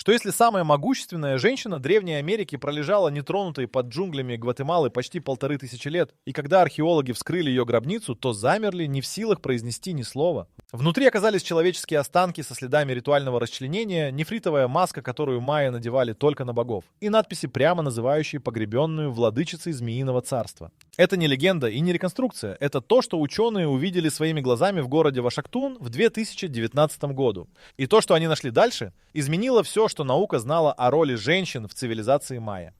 Что если самая могущественная женщина Древней Америки пролежала нетронутой под джунглями Гватемалы почти 1500 лет, и когда археологи вскрыли ее гробницу, то замерли, не в силах произнести ни слова. Внутри оказались человеческие останки со следами ритуального расчленения, нефритовая маска, которую майя надевали только на богов, и надписи, прямо называющие погребенную владычицей Змеиного царства. Это не легенда и не реконструкция, это то, что ученые увидели своими глазами в городе Вашактун в 2019 году. И то, что они нашли дальше, изменило все, что наука знала о роли женщин в цивилизации майя.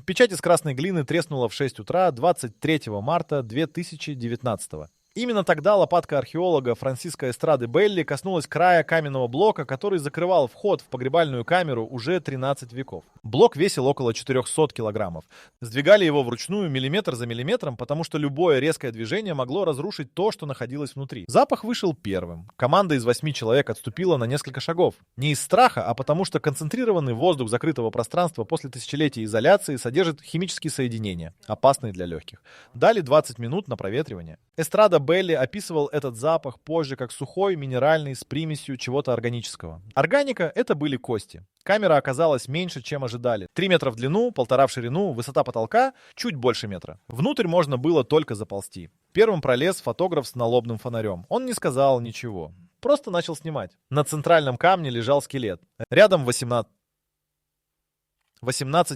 Печать из красной глины треснула в 6 утра 23 марта 2019. Именно тогда лопатка археолога Франсиско Эстрады Белли коснулась края каменного блока, который закрывал вход в погребальную камеру уже 13 веков. Блок весил около 400 килограммов. Сдвигали его вручную миллиметр за миллиметром, потому что любое резкое движение могло разрушить то, что находилось внутри. Запах вышел первым. Команда из 8 человек отступила на несколько шагов. Не из страха, а потому что концентрированный воздух закрытого пространства после тысячелетия изоляции содержит химические соединения, опасные для легких. Дали 20 минут на проветривание. Эстрада Белли описывал этот запах позже как сухой, минеральный, с примесью чего-то органического. Органика — это были кости. Камера оказалась меньше, чем ожидали. 3 метра в длину, 1,5 в ширину, высота потолка чуть больше метра. Внутрь можно было только заползти. Первым пролез фотограф с налобным фонарем. Он не сказал ничего. Просто начал снимать. На центральном камне лежал скелет. Рядом 18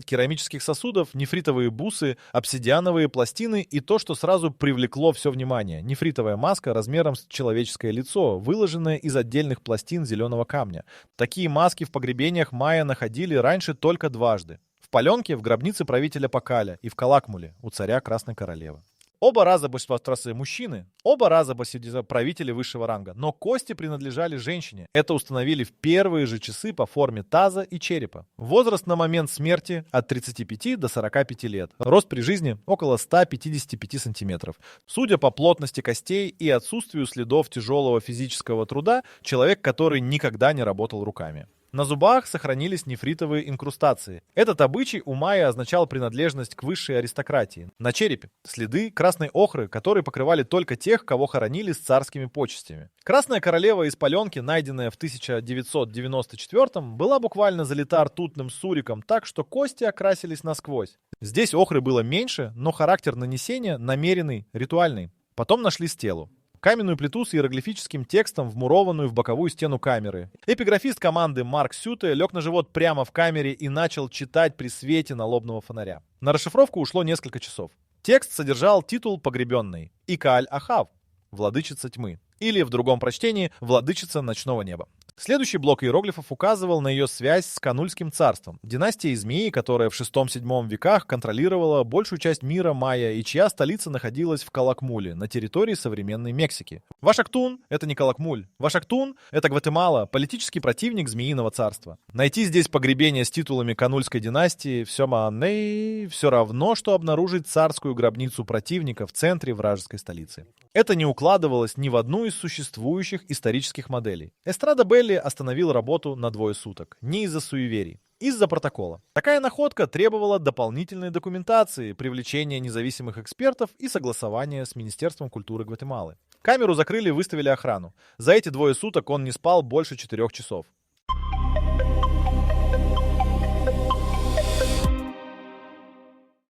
керамических сосудов, нефритовые бусы, обсидиановые пластины и то, что сразу привлекло все внимание. Нефритовая маска размером с человеческое лицо, выложенная из отдельных пластин зеленого камня. Такие маски в погребениях майя находили раньше только дважды. В Паленке, в гробнице правителя Пакаля, и в Калакмуле, у царя Красной Королевы. Оба раза большинство мужчины, оба раза правители высшего ранга, но кости принадлежали женщине. Это установили в первые же часы по форме таза и черепа. Возраст на момент смерти от 35 до 45 лет. Рост при жизни около 155 сантиметров. Судя по плотности костей и отсутствию следов тяжелого физического труда, человек, который никогда не работал руками. На зубах сохранились нефритовые инкрустации. Этот обычай у майя означал принадлежность к высшей аристократии. На черепе следы красной охры, которые покрывали только тех, кого хоронили с царскими почестями. Красная королева из Паленки, найденная в 1994-м, была буквально залита ртутным суриком так, что кости окрасились насквозь. Здесь охры было меньше, но характер нанесения намеренный, ритуальный. Потом нашли стелу. Каменную плиту с иероглифическим текстом, вмурованную в боковую стену камеры. Эпиграфист команды Марк Сюте лег на живот прямо в камере и начал читать при свете налобного фонаря. На расшифровку ушло несколько часов. Текст содержал титул погребенной Икааль-Ахав, владычица тьмы, или в другом прочтении владычица ночного неба. Следующий блок иероглифов указывал на ее связь с Канульским царством, династией змеи, которая в VI-VII веках контролировала большую часть мира майя и чья столица находилась в Калакмуле, на территории современной Мексики. Вашактун — это не Калакмуль. Вашактун — это Гватемала, политический противник Змеиного царства. Найти здесь погребение с титулами Канульской династии все равно, что обнаружить царскую гробницу противника в центре вражеской столицы. Это не укладывалось ни в одну из существующих исторических моделей. Эстрада Белли остановил работу на 2 суток. Не из-за суеверий. Из-за протокола. Такая находка требовала дополнительной документации, привлечения независимых экспертов и согласования с Министерством культуры Гватемалы. Камеру закрыли и выставили охрану. За эти 2 суток он не спал больше 4 часов.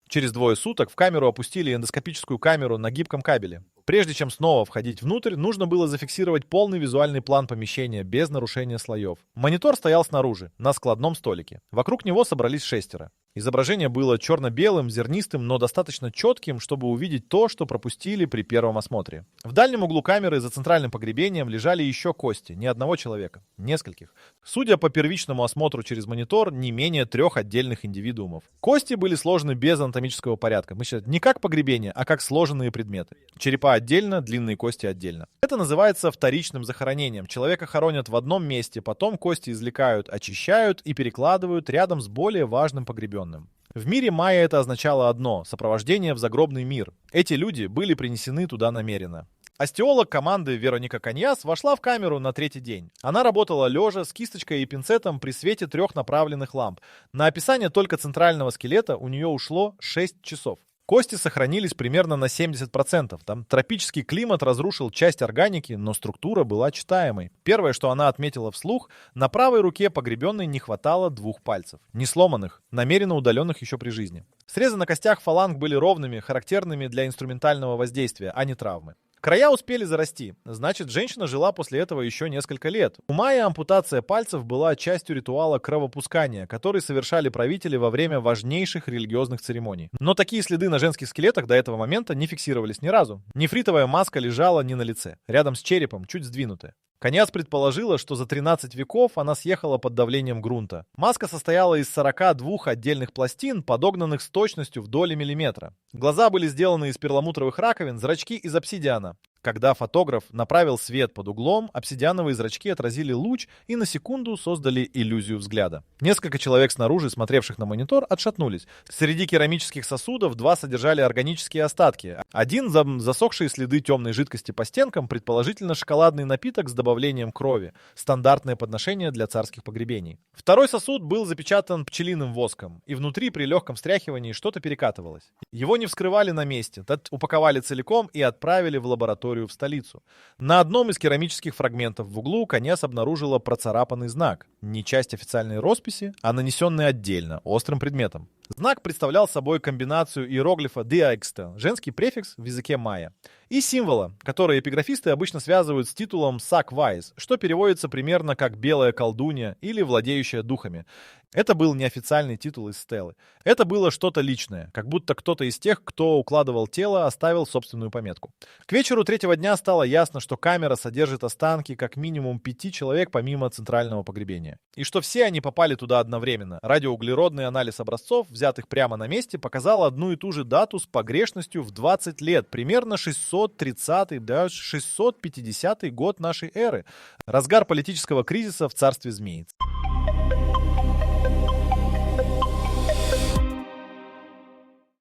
Через 2 суток в камеру опустили эндоскопическую камеру на гибком кабеле. Прежде чем снова входить внутрь, нужно было зафиксировать полный визуальный план помещения без нарушения слоев. Монитор стоял снаружи, на складном столике. Вокруг него собрались 6. Изображение было черно-белым, зернистым, но достаточно четким, чтобы увидеть то, что пропустили при первом осмотре. В дальнем углу камеры за центральным погребением лежали еще кости, не одного человека, нескольких. Судя по первичному осмотру через монитор, не менее 3 отдельных индивидуумов. Кости были сложены без анатомического порядка. Мы считаем, не как погребение, а как сложенные предметы. Черепа отдельно, длинные кости отдельно. Это называется вторичным захоронением. Человека хоронят в одном месте, потом кости извлекают, очищают и перекладывают рядом с более важным погребенным. В мире майя это означало одно — сопровождение в загробный мир. Эти люди были принесены туда намеренно. Остеолог команды Вероника Каньяс вошла в камеру на 3-й день. Она работала лежа с кисточкой и пинцетом при свете 3 направленных ламп. На описание только центрального скелета у нее ушло 6 часов. Кости сохранились примерно на 70%. Там тропический климат разрушил часть органики, но структура была читаемой. Первое, что она отметила вслух, на правой руке погребенной не хватало 2 пальцев. Не сломанных, намеренно удаленных еще при жизни. Срезы на костях фаланг были ровными, характерными для инструментального воздействия, а не травмы. Края успели зарасти, значит, женщина жила после этого еще несколько лет. У Майя ампутация пальцев была частью ритуала кровопускания, который совершали правители во время важнейших религиозных церемоний. Но такие следы на женских скелетах до этого момента не фиксировались ни разу. Нефритовая маска лежала не на лице, рядом с черепом, чуть сдвинутая. Конец предположила, что за 13 веков она съехала под давлением грунта. Маска состояла из 42 отдельных пластин, подогнанных с точностью в доли миллиметра. Глаза были сделаны из перламутровых раковин, зрачки из обсидиана. Когда фотограф направил свет под углом, обсидиановые зрачки отразили луч и на секунду создали иллюзию взгляда. Несколько человек снаружи, смотревших на монитор, отшатнулись. Среди керамических сосудов 2 содержали органические остатки. Один засохшие следы темной жидкости по стенкам, предположительно шоколадный напиток с добавлением крови. Стандартное подношение для царских погребений. Второй сосуд был запечатан пчелиным воском, и внутри при легком стряхивании что-то перекатывалось. Его не вскрывали на месте, упаковали целиком и отправили в лабораторию в столицу. На одном из керамических фрагментов в углу Конец обнаружила процарапанный знак. Не часть официальной росписи, а нанесенный отдельно, острым предметом. Знак представлял собой комбинацию иероглифа «диаикста», женский префикс в языке майя, и символа, который эпиграфисты обычно связывают с титулом «сак-вайз», что переводится примерно как «белая колдунья» или «владеющая духами». Это был неофициальный титул из стелы. Это было что-то личное, как будто кто-то из тех, кто укладывал тело, оставил собственную пометку. К вечеру 3-го дня стало ясно, что камера содержит останки как минимум 5 человек помимо центрального погребения. И что все они попали туда одновременно. Радиоуглеродный анализ образцов, взятых прямо на месте, показал одну и ту же дату с погрешностью в 20 лет, примерно 630-й, даже 650-й год нашей эры. Разгар политического кризиса в царстве змей.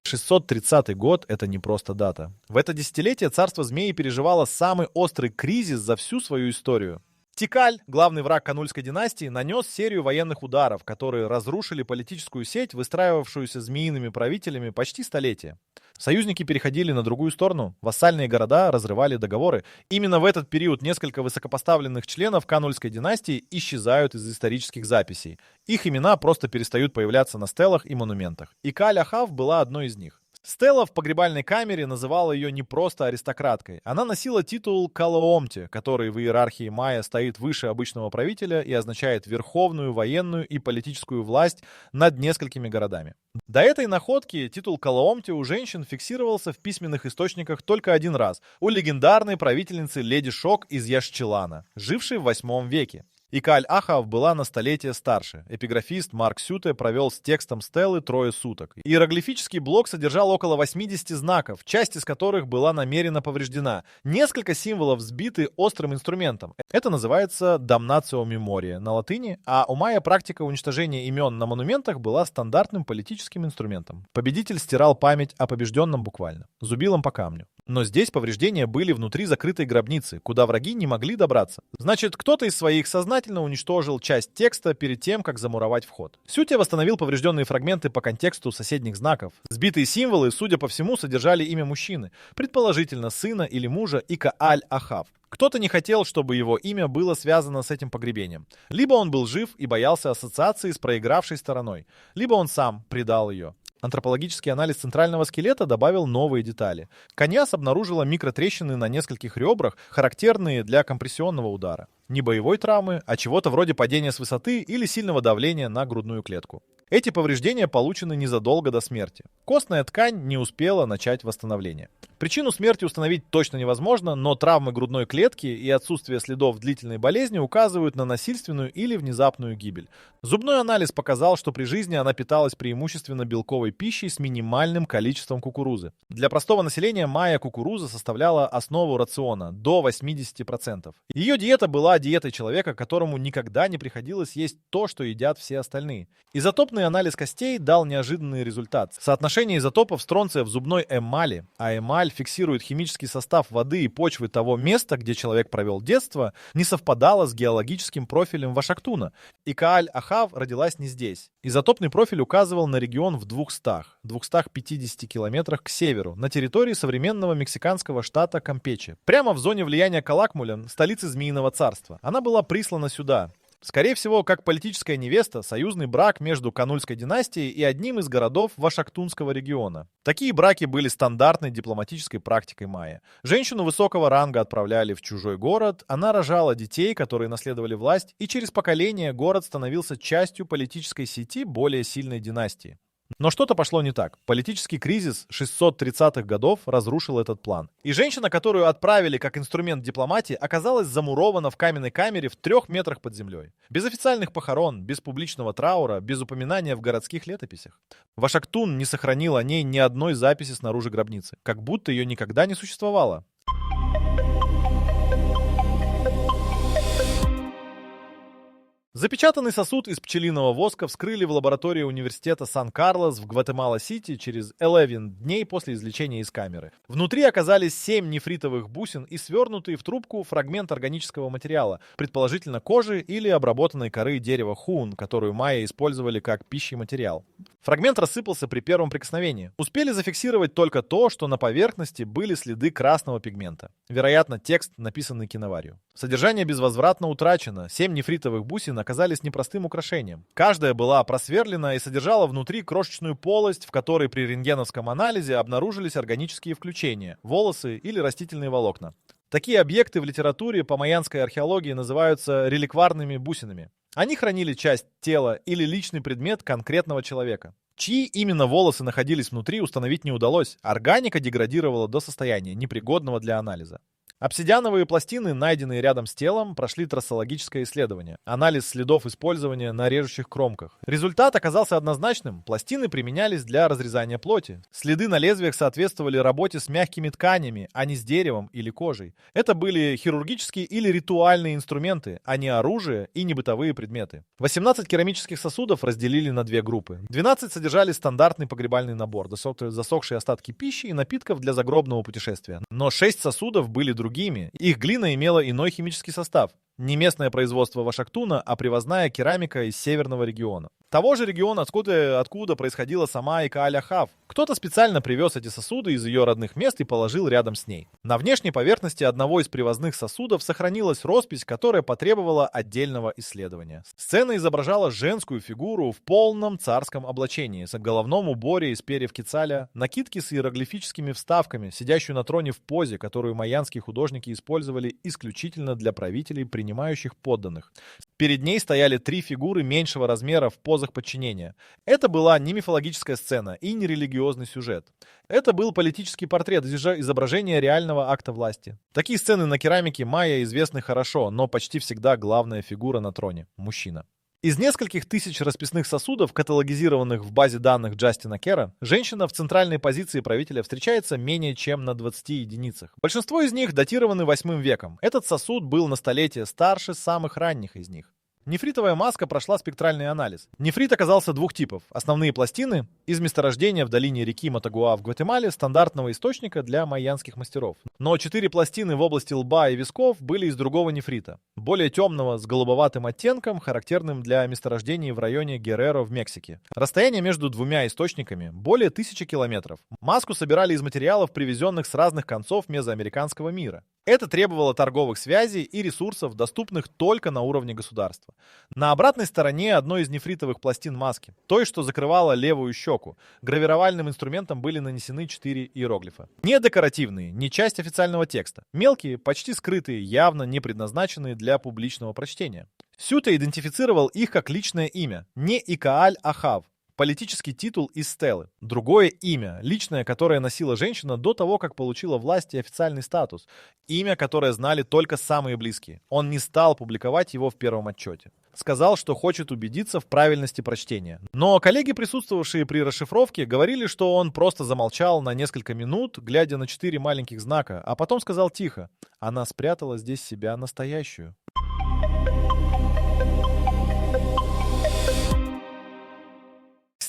630 год — это не просто дата. В это десятилетие царство змеи переживало самый острый кризис за всю свою историю. Тикаль, главный враг Канульской династии, нанес серию военных ударов, которые разрушили политическую сеть, выстраивавшуюся змеиными правителями почти столетие. Союзники переходили на другую сторону, вассальные города разрывали договоры. Именно в этот период несколько высокопоставленных членов Канульской династии исчезают из исторических записей. Их имена просто перестают появляться на стелах и монументах. И Каль-Ахав была одной из них. Стелла в погребальной камере называла ее не просто аристократкой. Она носила титул Калоомти, который в иерархии майя стоит выше обычного правителя и означает верховную военную и политическую власть над несколькими городами. До этой находки титул Калоомти у женщин фиксировался в письменных источниках только один раз, у легендарной правительницы леди Шок из Яшчелана, жившей в 8 веке. И Каль-Ахав была на столетие старше. Эпиграфист Марк Сюте провел с текстом стелы 3 суток. Иероглифический блок содержал около 80 знаков, часть из которых была намеренно повреждена. Несколько символов сбиты острым инструментом. Это называется damnatio memoria на латыни, а у майя практика уничтожения имен на монументах была стандартным политическим инструментом. Победитель стирал память о побежденном буквально, зубилом по камню. Но здесь повреждения были внутри закрытой гробницы, куда враги не могли добраться. Значит, кто-то из своих сознательно уничтожил часть текста перед тем, как замуровать вход. Сюте восстановил поврежденные фрагменты по контексту соседних знаков. Сбитые символы, судя по всему, содержали имя мужчины, предположительно сына или мужа Икааль-Ахав. Кто-то не хотел, чтобы его имя было связано с этим погребением. Либо он был жив и боялся ассоциации с проигравшей стороной, либо он сам предал ее. Антропологический анализ центрального скелета добавил новые детали. Коньяс обнаружила микротрещины на нескольких ребрах, характерные для компрессионного удара. Не боевой травмы, а чего-то вроде падения с высоты или сильного давления на грудную клетку. Эти повреждения получены незадолго до смерти. Костная ткань не успела начать восстановление. Причину смерти установить точно невозможно, но травмы грудной клетки и отсутствие следов длительной болезни указывают на насильственную или внезапную гибель. Зубной анализ показал, что при жизни она питалась преимущественно белковой пищей с минимальным количеством кукурузы. Для простого населения майя кукуруза составляла основу рациона до 80%. Ее диета была диетой человека, которому никогда не приходилось есть то, что едят все остальные. Изотопные Крупный анализ костей дал неожиданный результат. Соотношение изотопов стронция в зубной эмали, а эмаль фиксирует химический состав воды и почвы того места, где человек провел детство, не совпадало с геологическим профилем Вашактуна. И Кааль-Ахав родилась не здесь. Изотопный профиль указывал на регион в 250 километрах к северу, на территории современного мексиканского штата Кампече, прямо в зоне влияния Калакмуля, столицы Змеиного царства. Она была прислана сюда. Скорее всего, как политическая невеста, союзный брак между Канульской династией и одним из городов Вашактунского региона. Такие браки были стандартной дипломатической практикой майя. Женщину высокого ранга отправляли в чужой город, она рожала детей, которые наследовали власть, и через поколение город становился частью политической сети более сильной династии. Но что-то пошло не так. Политический кризис 630-х годов разрушил этот план. И женщина, которую отправили как инструмент дипломатии, оказалась замурована в каменной камере в 3 метрах под землей. Без официальных похорон, без публичного траура, без упоминания в городских летописях. Вашактун не сохранил о ней ни одной записи снаружи гробницы. Как будто ее никогда не существовало. Запечатанный сосуд из пчелиного воска вскрыли в лаборатории университета Сан-Карлос в Гватемала-Сити через 11 дней после извлечения из камеры. Внутри оказались 7 нефритовых бусин и свернутый в трубку фрагмент органического материала, предположительно кожи или обработанной коры дерева хун, которую майя использовали как пищематериал. Фрагмент рассыпался при первом прикосновении. Успели зафиксировать только то, что на поверхности были следы красного пигмента. Вероятно, текст, написанный киноварью. Содержание безвозвратно утрачено. 7 нефритовых бусин оказались непростым украшением. Каждая была просверлена и содержала внутри крошечную полость, в которой при рентгеновском анализе обнаружились органические включения, волосы или растительные волокна. Такие объекты в литературе по майянской археологии называются реликварными бусинами. Они хранили часть тела или личный предмет конкретного человека. Чьи именно волосы находились внутри, установить не удалось. Органика деградировала до состояния, непригодного для анализа. Обсидиановые пластины, найденные рядом с телом, прошли трассологическое исследование. Анализ следов использования на режущих кромках. Результат оказался однозначным. Пластины применялись для разрезания плоти. Следы на лезвиях соответствовали работе с мягкими тканями, а не с деревом или кожей. Это были хирургические или ритуальные инструменты, а не оружие и не бытовые предметы. 18 керамических сосудов разделили на 2 группы. 12 содержали стандартный погребальный набор, засохшие остатки пищи и напитков для загробного путешествия. Но 6 сосудов были другими. Их глина имела иной химический состав. Не местное производство Вашактуна, а привозная керамика из северного региона. Того же региона, откуда происходила сама Кааль-Ахав. Кто-то специально привез эти сосуды из ее родных мест и положил рядом с ней. На внешней поверхности одного из привозных сосудов сохранилась роспись, которая потребовала отдельного исследования. Сцена изображала женскую фигуру в полном царском облачении, с головном уборе из перьев кицаля, накидки с иероглифическими вставками, сидящую на троне в позе, которую майянские художники использовали исключительно для правителей, принимающих подданных. Перед ней стояли 3 фигуры меньшего размера в позах подчинения. Это была не мифологическая сцена и не религиозный сюжет. Это был политический портрет, изображение реального акта власти. Такие сцены на керамике майя известны хорошо, но почти всегда главная фигура на троне – мужчина. Из нескольких тысяч расписных сосудов, каталогизированных в базе данных Джастина Кера, женщина в центральной позиции правителя встречается менее чем на 20 единицах. Большинство из них датированы 8 веком. Этот сосуд был на столетие старше самых ранних из них. Нефритовая маска прошла спектральный анализ. Нефрит оказался 2 типов. Основные пластины из месторождения в долине реки Матагуа в Гватемале, стандартного источника для майянских мастеров. Но 4 пластины в области лба и висков были из другого нефрита. Более темного, с голубоватым оттенком, характерным для месторождений в районе Герреро в Мексике. Расстояние между 2 источниками более 1000 километров. Маску собирали из материалов, привезенных с разных концов мезоамериканского мира. Это требовало торговых связей и ресурсов, доступных только на уровне государства. На обратной стороне одной из нефритовых пластин маски, той, что закрывала левую щеку, гравировальным инструментом были нанесены 4 иероглифа. Не декоративные, не часть официального текста. Мелкие, почти скрытые, явно не предназначенные для публичного прочтения. Сюта идентифицировал их как личное имя, не Икааль-Ахав. Политический титул из стелы. Другое имя, личное, которое носила женщина до того, как получила власть и официальный статус. Имя, которое знали только самые близкие. Он не стал публиковать его в первом отчете. Сказал, что хочет убедиться в правильности прочтения. Но коллеги, присутствовавшие при расшифровке, говорили, что он просто замолчал на несколько минут, глядя на 4 маленьких знака, а потом сказал тихо: «Она спрятала здесь себя настоящую».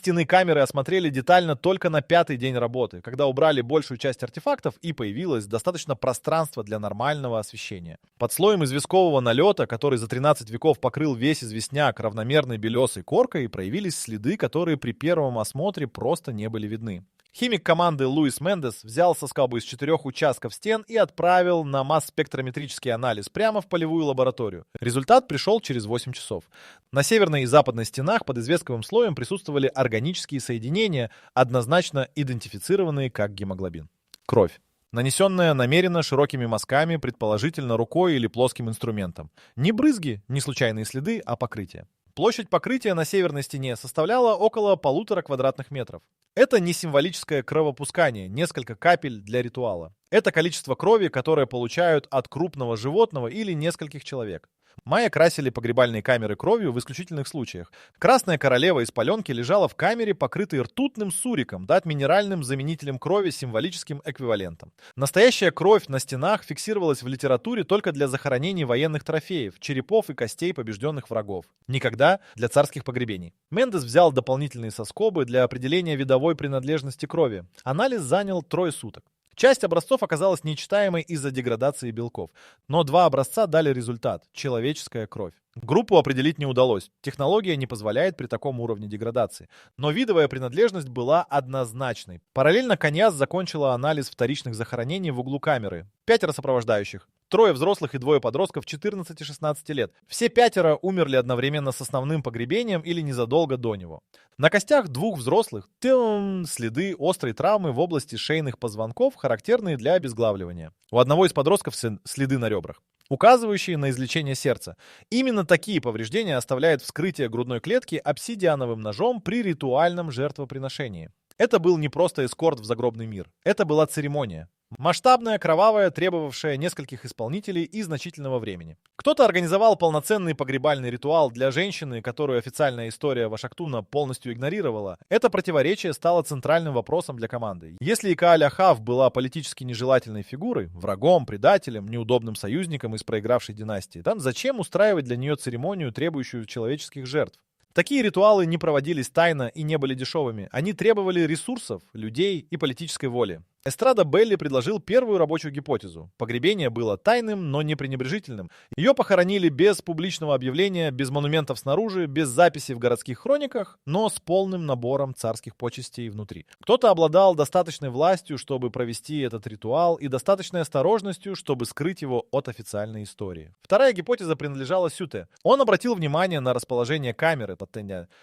стены камеры осмотрели детально только на 5-й день работы, когда убрали большую часть артефактов и появилось достаточно пространства для нормального освещения. Под слоем известкового налета, который за 13 веков покрыл весь известняк равномерной белесой коркой, проявились следы, которые при первом осмотре просто не были видны. Химик команды Луис Мендес взял соскобу из 4 участков стен и отправил на масс-спектрометрический анализ прямо в полевую лабораторию. Результат пришел через 8 часов. На северной и западной стенах под известковым слоем присутствовали органические соединения, однозначно идентифицированные как гемоглобин. Кровь. Нанесенная намеренно широкими мазками, предположительно рукой или плоским инструментом. Не брызги, не случайные следы, а покрытие. Площадь покрытия на северной стене составляла около 1,5 квадратных метров. Это не символическое кровопускание, несколько капель для ритуала. Это количество крови, которое получают от крупного животного или нескольких человек. Майя красили погребальные камеры кровью в исключительных случаях. Красная королева из паленки лежала в камере, покрытой ртутным суриком, дать минеральным заменителем крови символическим эквивалентом. Настоящая кровь на стенах фиксировалась в литературе только для захоронений военных трофеев, черепов и костей побежденных врагов. Никогда для царских погребений. Мендес взял дополнительные соскобы для определения видовой принадлежности крови. Анализ занял 3 суток. Часть образцов оказалась нечитаемой из-за деградации белков, но 2 образца дали результат – человеческая кровь. Группу определить не удалось, технология не позволяет при таком уровне деградации, но видовая принадлежность была однозначной. Параллельно Каньяс закончила анализ вторичных захоронений в углу камеры. 5 сопровождающих. 3 взрослых и 2 подростков 14 и 16 лет. Все 5 умерли одновременно с основным погребением или незадолго до него. На костях 2 взрослых следы острой травмы в области шейных позвонков, характерные для обезглавливания. У одного из подростков следы на ребрах, указывающие на излечение сердца. Именно такие повреждения оставляет вскрытие грудной клетки обсидиановым ножом при ритуальном жертвоприношении. Это был не просто эскорт в загробный мир. Это была церемония. Масштабная, кровавая, требовавшая нескольких исполнителей и значительного времени. Кто-то организовал полноценный погребальный ритуал для женщины, которую официальная история Вашактуна полностью игнорировала. Это противоречие стало центральным вопросом для команды. Если Икааль Ахав была политически нежелательной фигурой, врагом, предателем, неудобным союзником из проигравшей династии, то зачем устраивать для нее церемонию, требующую человеческих жертв? Такие ритуалы не проводились тайно и не были дешевыми. Они требовали ресурсов, людей и политической воли. Эстрада Белли предложил первую рабочую гипотезу. Погребение было тайным, но не пренебрежительным. Ее похоронили без публичного объявления, без монументов снаружи, без записи в городских хрониках, но с полным набором царских почестей внутри. Кто-то обладал достаточной властью, чтобы провести этот ритуал, и достаточной осторожностью, чтобы скрыть его от официальной истории. Вторая гипотеза принадлежала Сюте. Он обратил внимание на расположение камеры.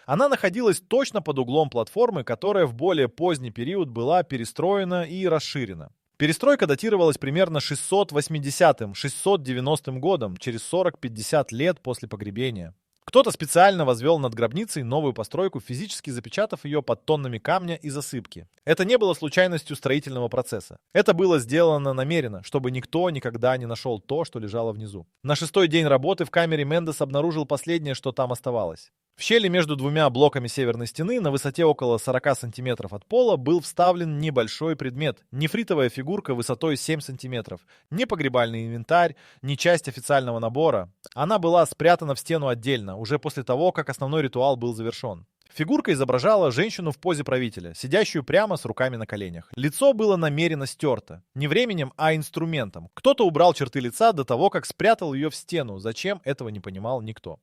Она находилась точно под углом платформы, которая в более поздний период была перестроена и расширена. Перестройка датировалась примерно 680-690 годом, через 40-50 лет после погребения. Кто-то специально возвел над гробницей новую постройку, физически запечатав ее под тоннами камня и засыпки. Это не было случайностью строительного процесса. Это было сделано намеренно, чтобы никто никогда не нашел то, что лежало внизу. На 6-й день работы в камере Мендес обнаружил последнее, что там оставалось. В щели между 2 блоками северной стены на высоте около 40 сантиметров от пола был вставлен небольшой предмет, нефритовая фигурка высотой 7 сантиметров, не погребальный инвентарь, не часть официального набора. Она была спрятана в стену отдельно, уже после того, как основной ритуал был завершен. Фигурка изображала женщину в позе правителя, сидящую прямо с руками на коленях. Лицо было намеренно стерто. Не временем, а инструментом. Кто-то убрал черты лица до того, как спрятал ее в стену. Зачем, этого не понимал никто.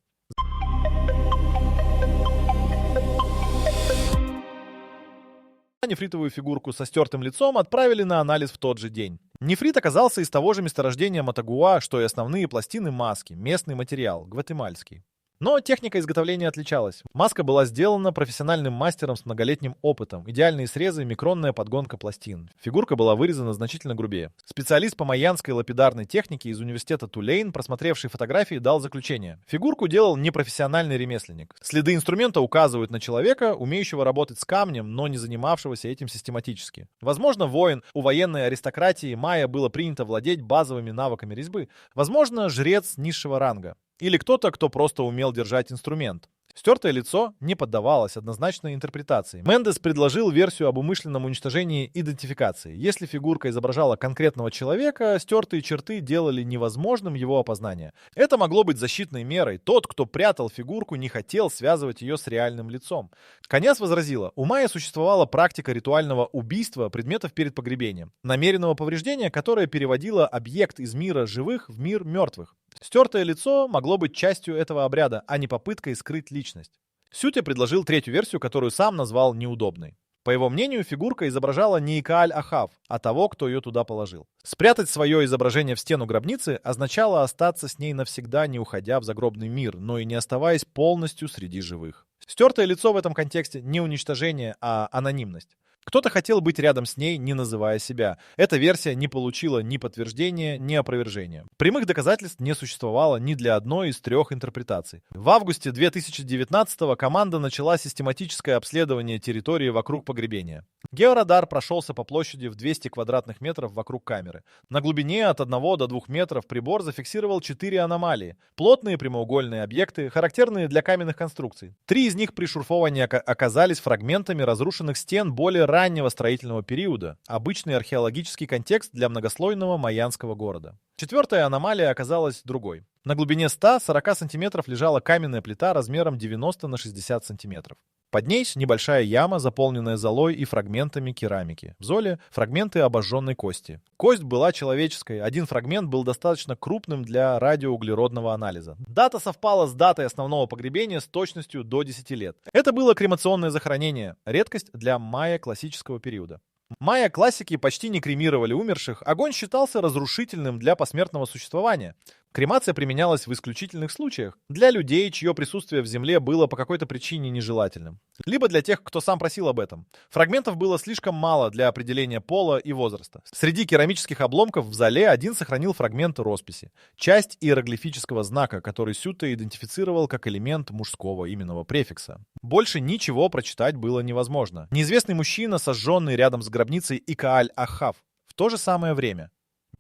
Нефритовую фигурку со стертым лицом отправили на анализ в тот же день. Нефрит оказался из того же месторождения Матагуа, что и основные пластины маски, местный материал, гватемальский. Но техника изготовления отличалась. Маска была сделана профессиональным мастером с многолетним опытом. Идеальные срезы, микронная подгонка пластин. Фигурка была вырезана значительно грубее. Специалист по майянской лапидарной технике из университета Тулейн, просмотревший фотографии, дал заключение. Фигурку делал непрофессиональный ремесленник. Следы инструмента указывают на человека, умеющего работать с камнем, но не занимавшегося этим систематически. Возможно, воин. У военной аристократии майя было принято владеть базовыми навыками резьбы. Возможно, жрец низшего ранга. Или кто-то, кто просто умел держать инструмент. Стертое лицо не поддавалось однозначной интерпретации. Мендес предложил версию об умышленном уничтожении идентификации. Если фигурка изображала конкретного человека, стертые черты делали невозможным его опознание. Это могло быть защитной мерой. Тот, кто прятал фигурку, не хотел связывать ее с реальным лицом. Конец возразила, у майя существовала практика ритуального убийства предметов перед погребением, намеренного повреждения, которое переводило объект из мира живых в мир мертвых. Стертое лицо могло быть частью этого обряда, а не попыткой скрыть личность. Сюте предложил третью версию, которую сам назвал неудобной. По его мнению, фигурка изображала не Икааль-Ахав, а того, кто ее туда положил. Спрятать свое изображение в стену гробницы означало остаться с ней навсегда, не уходя в загробный мир, но и не оставаясь полностью среди живых. Стертое лицо в этом контексте не уничтожение, а анонимность. Кто-то хотел быть рядом с ней, не называя себя. Эта версия не получила ни подтверждения, ни опровержения. Прямых доказательств не существовало ни для одной из трех интерпретаций. В августе 2019-го команда начала систематическое обследование территории вокруг погребения. Георадар прошелся по площади в 200 квадратных метров вокруг камеры. На глубине от 1 до 2 метров прибор зафиксировал 4 аномалии. Плотные прямоугольные объекты, характерные для каменных конструкций. 3 из них при шурфовании оказались фрагментами разрушенных стен более раннего строительного периода. Обычный археологический контекст для многослойного майянского города. 4-я аномалия оказалась другой. На глубине 140 сантиметров лежала каменная плита размером 90 на 60 сантиметров. Под ней небольшая яма, заполненная золой и фрагментами керамики. В золе фрагменты обожженной кости. Кость была человеческой, один фрагмент был достаточно крупным для радиоуглеродного анализа. Дата совпала с датой основного погребения с точностью до 10 лет. Это было кремационное захоронение, редкость для майя классического периода. Майя-классики почти не кремировали умерших, огонь считался разрушительным для посмертного существования. Кремация применялась в исключительных случаях, для людей, чье присутствие в земле было по какой-то причине нежелательным. Либо для тех, кто сам просил об этом. Фрагментов было слишком мало для определения пола и возраста. Среди керамических обломков в зале один сохранил фрагмент росписи. Часть иероглифического знака, который Сюте идентифицировал как элемент мужского именного префикса. Больше ничего прочитать было невозможно. Неизвестный мужчина, сожженный рядом с гробницей Икааль-Ахав. В то же самое время.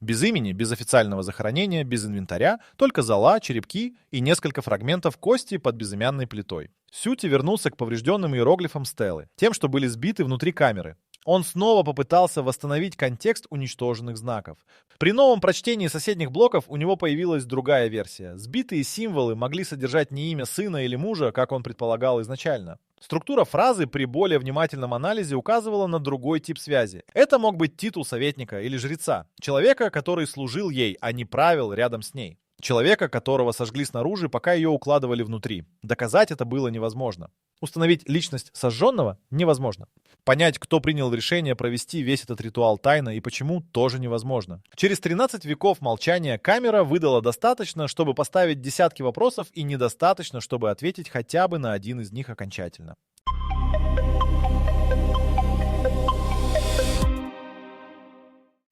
Без имени, без официального захоронения, без инвентаря, только зола, черепки и несколько фрагментов кости под безымянной плитой. Сюте вернулся к поврежденным иероглифам стелы, тем, что были сбиты внутри камеры. Он снова попытался восстановить контекст уничтоженных знаков. При новом прочтении соседних блоков у него появилась другая версия. Сбитые символы могли содержать не имя сына или мужа, как он предполагал изначально. Структура фразы при более внимательном анализе указывала на другой тип связи. Это мог быть титул советника или жреца, человека, который служил ей, а не правил рядом с ней. Человека, которого сожгли снаружи, пока ее укладывали внутри. Доказать это было невозможно. Установить личность сожженного невозможно. Понять, кто принял решение провести весь этот ритуал тайно и почему, тоже невозможно. Через 13 веков молчания камера выдала достаточно, чтобы поставить десятки вопросов, и недостаточно, чтобы ответить хотя бы на один из них окончательно.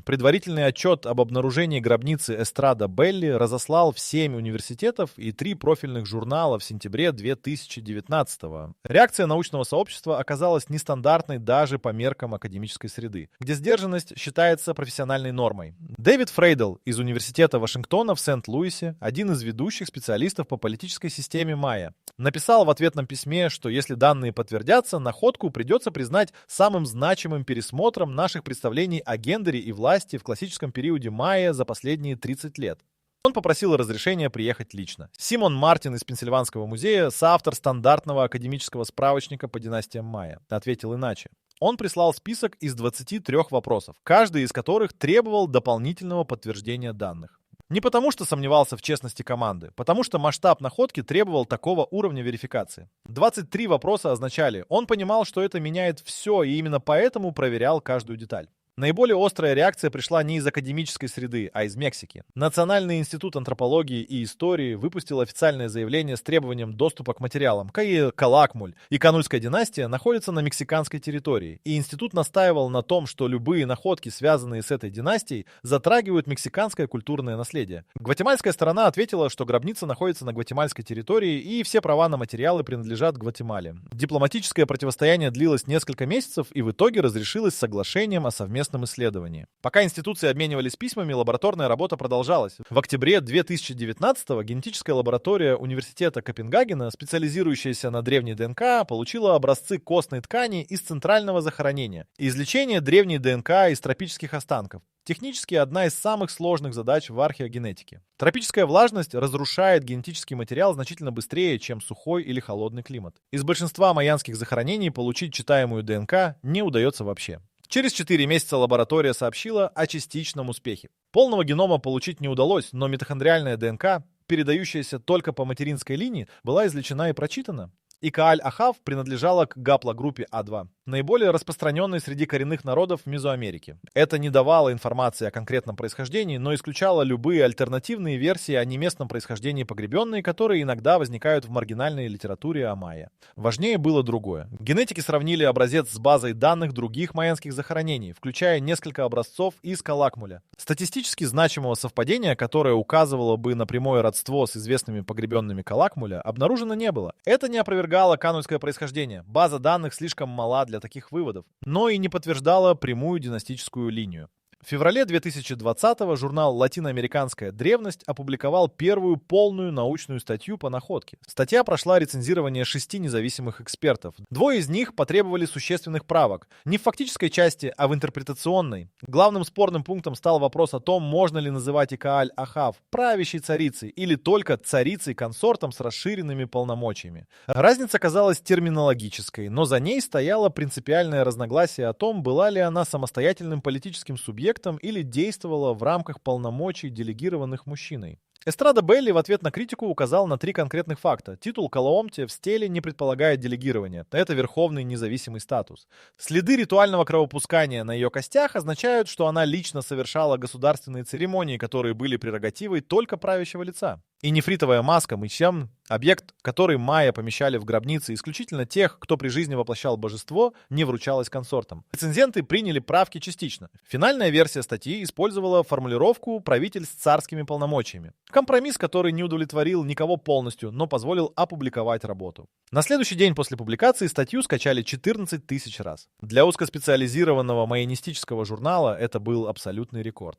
Предварительный отчет об обнаружении гробницы Эстрада Белли разослал в 7 университетов и 3 профильных журнала в сентябре 2019 года. Реакция научного сообщества оказалась нестандартной даже по меркам академической среды, где сдержанность считается профессиональной нормой. Дэвид Фрейдл из Университета Вашингтона в Сент-Луисе, один из ведущих специалистов по политической системе майя, написал в ответном письме, что если данные подтвердятся, находку придется признать самым значимым пересмотром наших представлений о гендере и власти в классическом периоде майя за последние 30 лет. Он попросил разрешения приехать лично. Симон Мартин из Пенсильванского музея, соавтор стандартного академического справочника по династиям майя, ответил иначе. Он прислал список из 23 вопросов, каждый из которых требовал дополнительного подтверждения данных. Не потому, что сомневался в честности команды, потому что масштаб находки требовал такого уровня верификации. 23 вопроса означали, он понимал, что это меняет все, и именно поэтому проверял каждую деталь. Наиболее острая реакция пришла не из академической среды, а из Мексики. Национальный институт антропологии и истории выпустил официальное заявление с требованием доступа к материалам. Калакмуль и Канульская династия находятся на мексиканской территории, и институт настаивал на том, что любые находки, связанные с этой династией, затрагивают мексиканское культурное наследие. Гватемальская сторона ответила, что гробница находится на гватемальской территории, и все права на материалы принадлежат Гватемале. Дипломатическое противостояние длилось несколько месяцев и в итоге разрешилось соглашением о совместном совместном исследовании. Пока институции обменивались письмами, лабораторная работа продолжалась. В октябре 2019-го генетическая лаборатория Университета Копенгагена, специализирующаяся на древней ДНК, получила образцы костной ткани из центрального захоронения и извлечение древней ДНК из тропических останков. Технически одна из самых сложных задач в археогенетике. Тропическая влажность разрушает генетический материал значительно быстрее, чем сухой или холодный климат. Из большинства майянских захоронений получить читаемую ДНК не удается вообще. Через 4 месяца лаборатория сообщила о частичном успехе. Полного генома получить не удалось, но митохондриальная ДНК, передающаяся только по материнской линии, была извлечена и прочитана. И Кааль-Ахав принадлежала к гаплогруппе А2, наиболее распространенной среди коренных народов в Мезоамерике. Это не давало информации о конкретном происхождении, но исключало любые альтернативные версии о неместном происхождении погребенной, которые иногда возникают в маргинальной литературе о майя. Важнее было другое. Генетики сравнили образец с базой данных других майянских захоронений, включая несколько образцов из Калакмуля. Статистически значимого совпадения, которое указывало бы на прямое родство с известными погребенными Калакмуля, обнаружено не было. Это не опровергало канонское происхождение. База данных слишком мала для таких выводов, но и не подтверждала прямую династическую линию. В феврале 2020-го журнал «Латиноамериканская древность» опубликовал первую полную научную статью по находке. Статья прошла рецензирование 6 независимых экспертов. 2 из них потребовали существенных правок. Не в фактической части, а в интерпретационной. Главным спорным пунктом стал вопрос о том, можно ли называть Икааль-Ахав правящей царицей или только царицей-консортом с расширенными полномочиями. Разница казалась терминологической, но за ней стояло принципиальное разногласие о том, была ли она самостоятельным политическим субъектом или действовала в рамках полномочий, делегированных мужчиной. Эстрада Белли в ответ на критику указал на 3 конкретных факта. Титул Калаомте в стеле не предполагает делегирование. Это верховный независимый статус. Следы ритуального кровопускания на ее костях означают, что она лично совершала государственные церемонии, которые были прерогативой только правящего лица. И нефритовая маска Мычьям, объект, который майя помещали в гробницы исключительно тех, кто при жизни воплощал божество, не вручалась консортам. Рецензенты приняли правки частично. Финальная версия статьи использовала формулировку «правитель с царскими полномочиями». Компромисс, который не удовлетворил никого полностью, но позволил опубликовать работу. На следующий день после публикации статью скачали 14 тысяч раз. Для узкоспециализированного майянистического журнала это был абсолютный рекорд.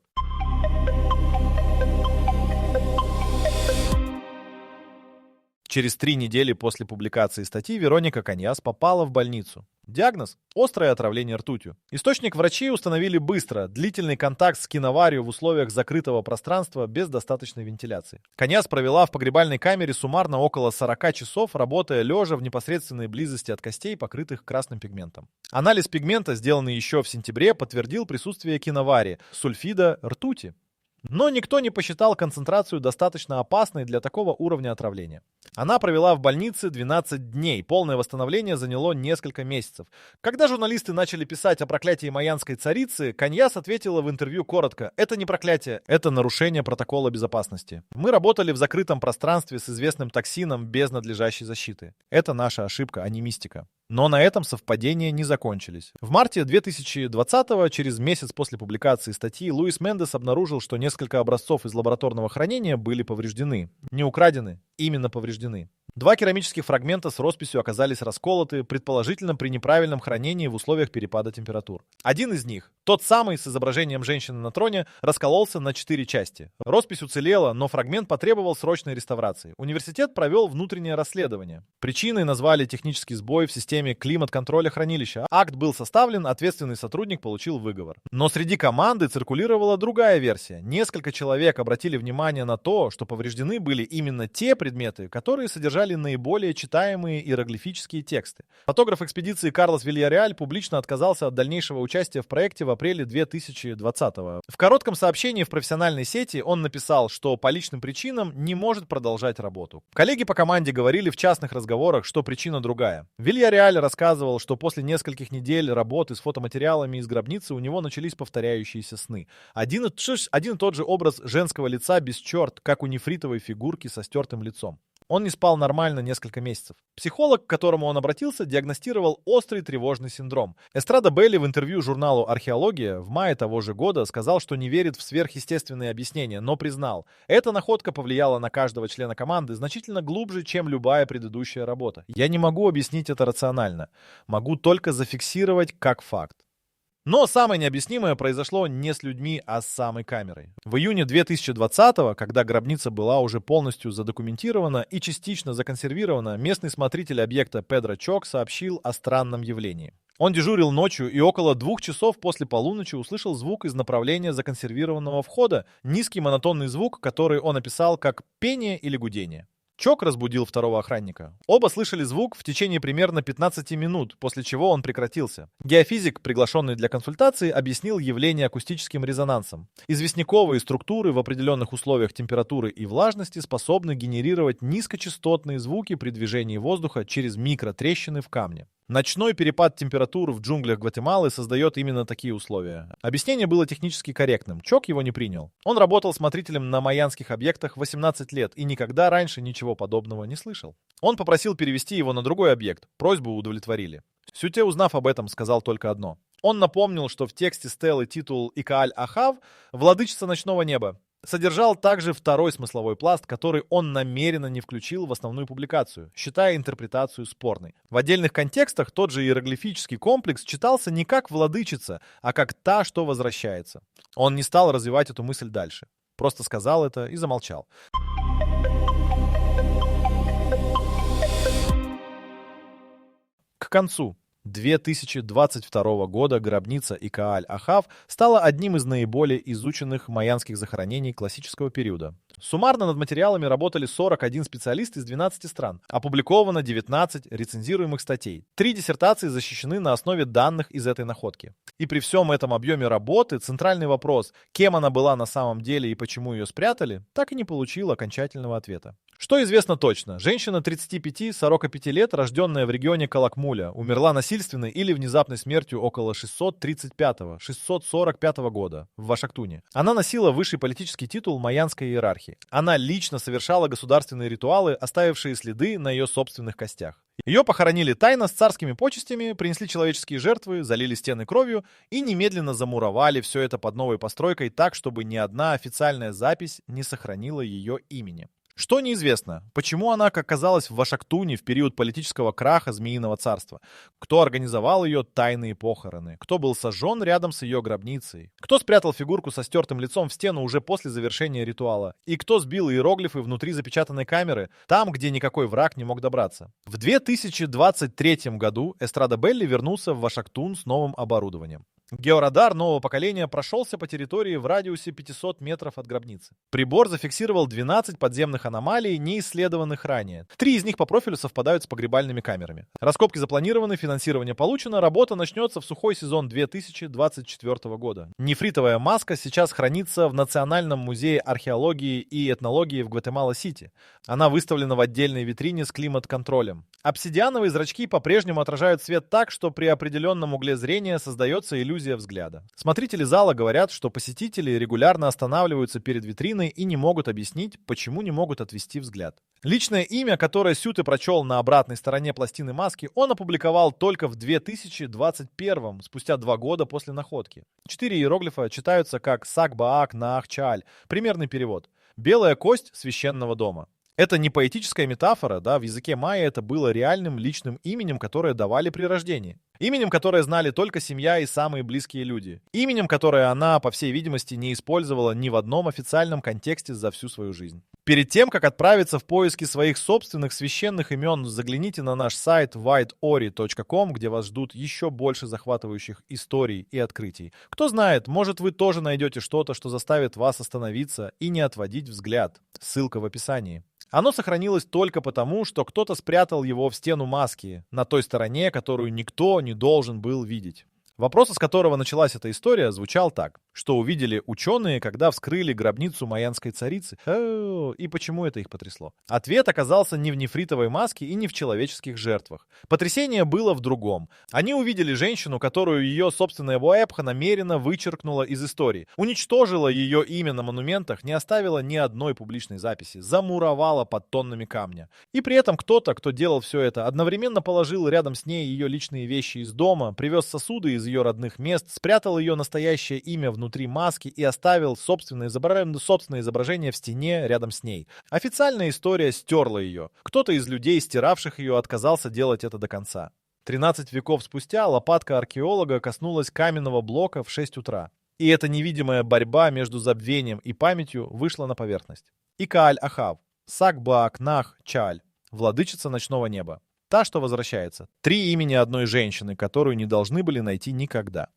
Через 3 недели после публикации статьи Вероника Каньяс попала в больницу. Диагноз – острое отравление ртутью. Источник врачи установили быстро. Длительный контакт с киноварью в условиях закрытого пространства без достаточной вентиляции. Каньяс провела в погребальной камере суммарно около 40 часов, работая лежа в непосредственной близости от костей, покрытых красным пигментом. Анализ пигмента, сделанный еще в сентябре, подтвердил присутствие киноварии – сульфида ртути. Но никто не посчитал концентрацию достаточно опасной для такого уровня отравления. Она провела в больнице 12 дней. Полное восстановление заняло несколько месяцев. Когда журналисты начали писать о проклятии майянской царицы, Каньяс ответила в интервью коротко: «Это не проклятие, это нарушение протокола безопасности. Мы работали в закрытом пространстве с известным токсином без надлежащей защиты. Это наша ошибка, а не мистика». Но на этом совпадения не закончились. В марте 2020-го, через месяц после публикации статьи, Луис Мендес обнаружил, что несколько образцов из лабораторного хранения были повреждены. Не украдены, именно повреждены. 2 керамических фрагмента с росписью оказались расколоты, предположительно при неправильном хранении в условиях перепада температур. Один из них, тот самый с изображением женщины на троне, раскололся на 4 части. Роспись уцелела, но фрагмент потребовал срочной реставрации. Университет провел внутреннее расследование. Причиной назвали технический сбой в системе климат-контроля хранилища. Акт был составлен, ответственный сотрудник получил выговор. Но среди команды циркулировала другая версия. Несколько человек обратили внимание на то, что повреждены были именно те предметы, которые содержали наиболее читаемые иероглифические тексты. Фотограф экспедиции Карлос Вильяреаль публично отказался от дальнейшего участия в проекте в апреле 2020-го. В коротком сообщении в профессиональной сети он написал, что по личным причинам не может продолжать работу. Коллеги по команде говорили в частных разговорах, что причина другая. Вильяреаль рассказывал, что после нескольких недель работы с фотоматериалами из гробницы у него начались повторяющиеся сны. Один и тот же образ женского лица без черт, как у нефритовой фигурки со стертым лицом. Он не спал нормально несколько месяцев. Психолог, к которому он обратился, диагностировал острый тревожный синдром. Эстрада Белли в интервью журналу «Археология» в мае того же года сказал, что не верит в сверхъестественные объяснения, но признал, эта находка повлияла на каждого члена команды значительно глубже, чем любая предыдущая работа. Я не могу объяснить это рационально. Могу только зафиксировать как факт. Но самое необъяснимое произошло не с людьми, а с самой камерой. В июне 2020-го, когда гробница была уже полностью задокументирована и частично законсервирована, местный смотритель объекта Педро Чок сообщил о странном явлении. Он дежурил ночью и около 2 часов после полуночи услышал звук из направления законсервированного входа, низкий монотонный звук, который он описал как пение или гудение. Чок разбудил второго охранника. Оба слышали звук в течение примерно 15 минут, после чего он прекратился. Геофизик, приглашенный для консультации, объяснил явление акустическим резонансом. Известняковые структуры в определенных условиях температуры и влажности способны генерировать низкочастотные звуки при движении воздуха через микротрещины в камне. Ночной перепад температур в джунглях Гватемалы создает именно такие условия. Объяснение было технически корректным, Чок его не принял. Он работал смотрителем на майянских объектах 18 лет и никогда раньше ничего подобного не слышал. Он попросил перевести его на другой объект, просьбу удовлетворили. Сюте, узнав об этом, сказал только одно. Он напомнил, что в тексте стелы титул «Икааль-Ахав» «Владычица ночного неба» содержал также второй смысловой пласт, который он намеренно не включил в основную публикацию, считая интерпретацию спорной. В отдельных контекстах тот же иероглифический комплекс читался не как «владычица», а как «та, что возвращается». Он не стал развивать эту мысль дальше. Просто сказал это и замолчал. К концу 2022 года гробница Икааль-Ахав стала одним из наиболее изученных майянских захоронений классического периода. Суммарно над материалами работали 41 специалист из 12 стран. Опубликовано 19 рецензируемых статей. 3 диссертации защищены на основе данных из этой находки. И при всем этом объеме работы центральный вопрос, кем она была на самом деле и почему ее спрятали, так и не получил окончательного ответа. Что известно точно? Женщина 35-45 лет, рожденная в регионе Калакмуля, умерла насильственной или внезапной смертью около 635-645 года в Вашактуне. Она носила высший политический титул майянской иерархии. Она лично совершала государственные ритуалы, оставившие следы на ее собственных костях. Ее похоронили тайно с царскими почестями, принесли человеческие жертвы, залили стены кровью и немедленно замуровали все это под новой постройкой так, чтобы ни одна официальная запись не сохранила ее имени. Что неизвестно, почему она оказалась в Вашактуне в период политического краха Змеиного царства, кто организовал ее тайные похороны, кто был сожжен рядом с ее гробницей, кто спрятал фигурку со стертым лицом в стену уже после завершения ритуала, и кто сбил иероглифы внутри запечатанной камеры, там, где никакой враг не мог добраться. В 2023 году Эстрада Белли вернулся в Вашактун с новым оборудованием. Георадар нового поколения прошелся по территории в радиусе 500 метров от гробницы. Прибор зафиксировал 12 подземных аномалий, не исследованных ранее. 3 из них по профилю совпадают с погребальными камерами. Раскопки запланированы, финансирование получено, работа начнется в сухой сезон 2024 года. Нефритовая маска сейчас хранится в Национальном музее археологии и этнологии в Гватемала-Сити. Она выставлена в отдельной витрине с климат-контролем. Обсидиановые зрачки по-прежнему отражают свет так, что при определенном угле зрения создается иллюзия взгляда. Смотрители зала говорят, что посетители регулярно останавливаются перед витриной и не могут объяснить, почему не могут отвести взгляд. Личное имя, которое Сюте прочел на обратной стороне пластины маски, он опубликовал только в 2021, спустя 2 года после находки. 4 иероглифа читаются как «Сак-Баак Наах-Чааль», примерный перевод «Белая кость священного дома». Это не поэтическая метафора, в языке майя это было реальным личным именем, которое давали при рождении. Именем, которое знали только семья и самые близкие люди. Именем, которое она, по всей видимости, не использовала ни в одном официальном контексте за всю свою жизнь. Перед тем, как отправиться в поиски своих собственных священных имен, загляните на наш сайт whiteori.com, где вас ждут еще больше захватывающих историй и открытий. Кто знает, может вы тоже найдете что-то, что заставит вас остановиться и не отводить взгляд. Ссылка в описании. Оно сохранилось только потому, что кто-то спрятал его в стену маски, на той стороне, которую никто не должен был видеть. Вопрос, с которого началась эта история, звучал так. Что увидели ученые, когда вскрыли гробницу майянской царицы? И почему это их потрясло? Ответ оказался не в нефритовой маске и не в человеческих жертвах. Потрясение было в другом. Они увидели женщину, которую ее собственная Боэпха намеренно вычеркнула из истории. Уничтожила ее имя на монументах, не оставила ни одной публичной записи. Замуровала под тоннами камня. И при этом кто-то, кто делал все это, одновременно положил рядом с ней ее личные вещи из дома, привез сосуды из ее родных мест, спрятал ее настоящее имя внутри маски и оставил собственное изображение в стене рядом с ней. Официальная история стерла ее. Кто-то из людей, стиравших ее, отказался делать это до конца. 13 веков спустя лопатка археолога коснулась каменного блока в 6 утра. И эта невидимая борьба между забвением и памятью вышла на поверхность. Икааль-Ахав, Сак-Баак-Нах-Чааль, владычица ночного неба. Та, что возвращается. 3 имени одной женщины, которую не должны были найти никогда.